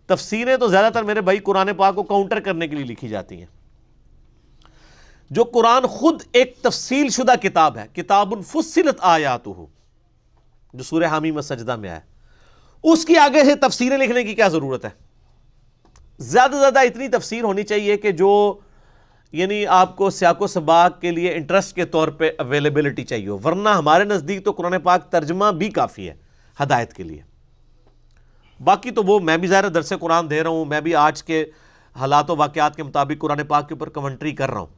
تفسیریں تو زیادہ تر میرے بھائی قرآن پاک کو کاؤنٹر کرنے کے لیے لکھی جاتی ہیں. جو قرآن خود ایک تفصیل شدہ کتاب ہے، کتاب فصلت آیاتہ، جو سورہ حمیم السجدہ میں آیا، اس کی آگے سے تفسیریں لکھنے کی کیا ضرورت ہے؟ زیادہ سے زیادہ اتنی تفسیر ہونی چاہیے کہ جو یعنی آپ کو سیاق و سباق کے لیے انٹرسٹ کے طور پہ اویلیبلٹی چاہیے ہو، ورنہ ہمارے نزدیک تو قرآن پاک ترجمہ بھی کافی ہے ہدایت کے لیے. باقی تو وہ میں بھی ظاہر درس قرآن دے رہا ہوں، میں بھی آج کے حالات و واقعات کے مطابق قرآن پاک کے اوپر کمنٹری کر رہا ہوں.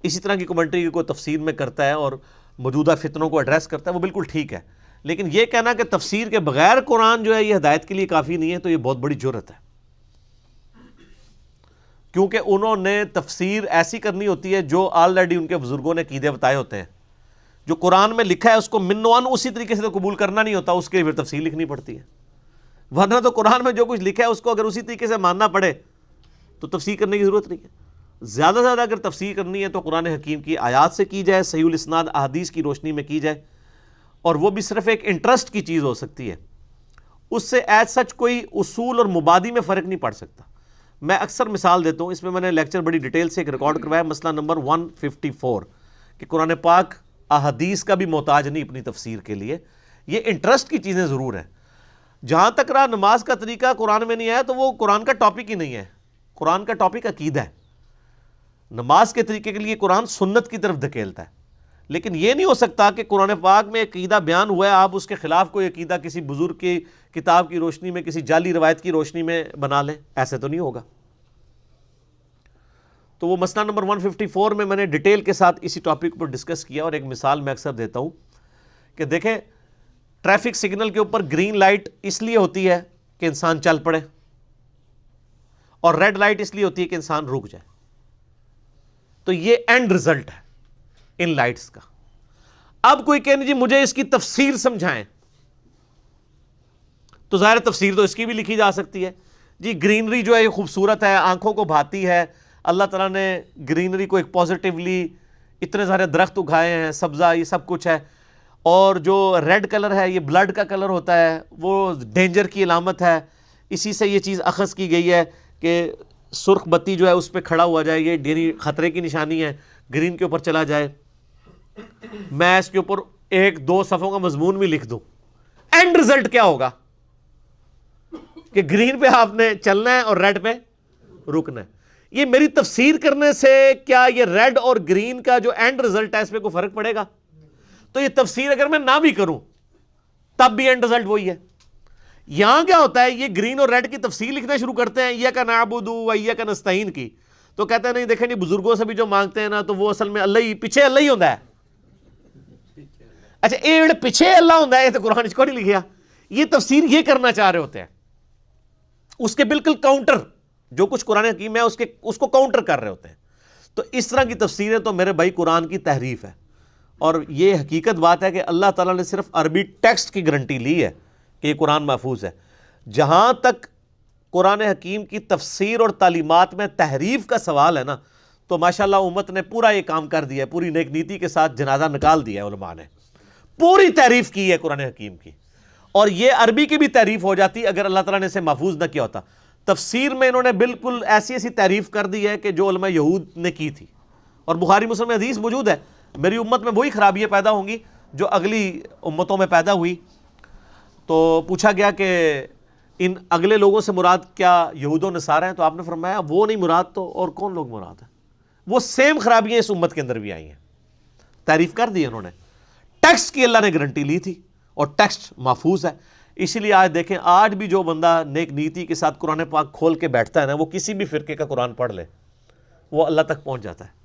اسی طرح کی کمنٹری کی کوئی تفسیر میں کرتا ہے اور موجودہ فتنوں کو ایڈریس کرتا ہے، وہ بالکل ٹھیک ہے. لیکن یہ کہنا کہ تفسیر کے بغیر قرآن جو ہے یہ ہدایت کے لیے کافی نہیں ہے، تو یہ بہت بڑی جرأت ہے. کیونکہ انہوں نے تفسیر ایسی کرنی ہوتی ہے جو آلریڈی ان کے بزرگوں نے عقیدے بتائے ہوتے ہیں. جو قرآن میں لکھا ہے اس کو من و عن اسی طریقے سے تو قبول کرنا نہیں ہوتا، اس کے لیے پھر تفسیر لکھنی پڑتی ہے. ورنہ تو قرآن میں جو کچھ لکھا ہے اس کو اگر اسی طریقے سے ماننا پڑے تو تفسیر کرنے کی ضرورت نہیں ہے. زیادہ سے زیادہ اگر تفسیر کرنی ہے تو قرآن حکیم کی آیات سے کی جائے، صحیح الاسناد احادیث کی روشنی میں کی جائے، اور وہ بھی صرف ایک انٹرسٹ کی چیز ہو سکتی ہے. اس سے ایز سچ کوئی اصول اور مبادی میں فرق نہیں پڑ سکتا. میں اکثر مثال دیتا ہوں، اس میں نے لیکچر بڑی ڈیٹیل سے ایک ریکارڈ کروایا، مسئلہ نمبر 154 کہ قرآن پاک احادیث کا بھی محتاج نہیں اپنی تفسیر کے لیے. یہ انٹرسٹ کی چیزیں ضرور ہیں. جہاں تک رہا نماز کا طریقہ قرآن میں نہیں آیا تو وہ قرآن کا ٹاپک ہی نہیں ہے. قرآن کا ٹاپک عقیدہ ہے. نماز کے طریقے کے لیے قرآن سنت کی طرف دھکیلتا ہے. لیکن یہ نہیں ہو سکتا کہ قرآن پاک میں عقیدہ بیان ہوا ہے، آپ اس کے خلاف کوئی عقیدہ کسی بزرگ کی کتاب کی روشنی میں، کسی جعلی روایت کی روشنی میں بنا لیں. ایسے تو نہیں ہوگا. تو وہ مسئلہ نمبر 154 میں نے ڈیٹیل کے ساتھ اسی ٹاپک پر ڈسکس کیا. اور ایک مثال میں اکثر دیتا ہوں کہ دیکھیں، ٹریفک سگنل کے اوپر گرین لائٹ اس لیے ہوتی ہے کہ انسان چل پڑے، اور ریڈ لائٹ اس لیے ہوتی ہے کہ انسان رک جائے. تو یہ اینڈ رزلٹ ہے ان لائٹس کا. اب کوئی کہنے جی مجھے اس کی تفسیر سمجھائیں، تو ظاہر تفسیر تو اس کی بھی لکھی جا سکتی ہے. جی گرینری جو ہے یہ خوبصورت ہے، آنکھوں کو بھاتی ہے، اللہ تعالیٰ نے گرینری کو ایک پازیٹیولی، اتنے سارے درخت اگائے ہیں، سبزہ، یہ سب کچھ ہے. اور جو ریڈ کلر ہے یہ بلڈ کا کلر ہوتا ہے، وہ ڈینجر کی علامت ہے. اسی سے یہ چیز اخذ کی گئی ہے کہ سرخ بتی جو ہے اس پہ کھڑا ہوا جائے، یہ خطرے کی نشانی ہے، گرین کے اوپر چلا جائے. میں اس کے اوپر 1-2 صفحوں کا مضمون بھی لکھ دوں، اینڈ رزلٹ کیا ہوگا کہ گرین پہ آپ نے چلنا ہے اور ریڈ پہ رکنا ہے. یہ میری تفسیر کرنے سے کیا یہ ریڈ اور گرین کا جو اینڈ رزلٹ ہے اس پہ کوئی فرق پڑے گا؟ تو یہ تفسیر اگر میں نہ بھی کروں تب بھی اینڈ رزلٹ وہی ہے. یہاں کیا ہوتا ہے، یہ گرین اور ریڈ کی تفسیر لکھنا شروع کرتے ہیں ایاک نعبد و ایاک نستعین کی، تو کہتے ہیں نہیں دیکھیں نہیں، بزرگوں سے بھی جو مانگتے ہیں نا تو وہ اصل میں اللہ ہی پیچھے اللہ ہی ہوتا ہے. اچھا ایڑ پیچھے اللہ ہوتا ہے، یہ تو قرآن کو نہیں لکھیا. یہ تفسیر یہ کرنا چاہ رہے ہوتے ہیں، اس کے بالکل کاؤنٹر جو کچھ قرآن حکیم ہے اس کو کاؤنٹر کر رہے ہوتے ہیں. تو اس طرح کی تفسیریں تو میرے بھائی قرآن کی تحریف ہے. اور یہ حقیقت بات ہے کہ اللہ تعالیٰ نے صرف عربی ٹیکسٹ کی گارنٹی لی ہے کہ یہ قرآن محفوظ ہے. جہاں تک قرآن حکیم کی تفسیر اور تعلیمات میں تحریف کا سوال ہے نا، تو ماشاءاللہ امت نے پورا یہ کام کر دیا ہے، پوری نیک نیتی کے ساتھ جنازہ نکال دیا ہے. علماء نے پوری تعریف کی ہے قرآن حکیم کی، اور یہ عربی کی بھی تعریف ہو جاتی اگر اللہ تعالیٰ نے اسے محفوظ نہ کیا ہوتا. تفسیر میں انہوں نے بالکل ایسی ایسی تعریف کر دی ہے کہ جو علماء یہود نے کی تھی. اور بخاری مسلم میں حدیث موجود ہے، میری امت میں وہی خرابیاں پیدا ہوں گی جو اگلی امتوں میں پیدا ہوئی. تو پوچھا گیا کہ ان اگلے لوگوں سے مراد کیا یہود و نصارہ ہیں؟ تو آپ نے فرمایا وہ نہیں مراد تو اور کون لوگ مراد ہیں؟ وہ سیم خرابیاں اس امت کے اندر بھی آئی ہیں. تعریف کر دی انہوں نے. ٹیکسٹ کی اللہ نے گارنٹی لی تھی اور ٹیکسٹ محفوظ ہے. اسی لیے آج دیکھیں، آج بھی جو بندہ نیک نیتی کے ساتھ قرآن پاک کھول کے بیٹھتا ہے نا، وہ کسی بھی فرقے کا قرآن پڑھ لے وہ اللہ تک پہنچ جاتا ہے.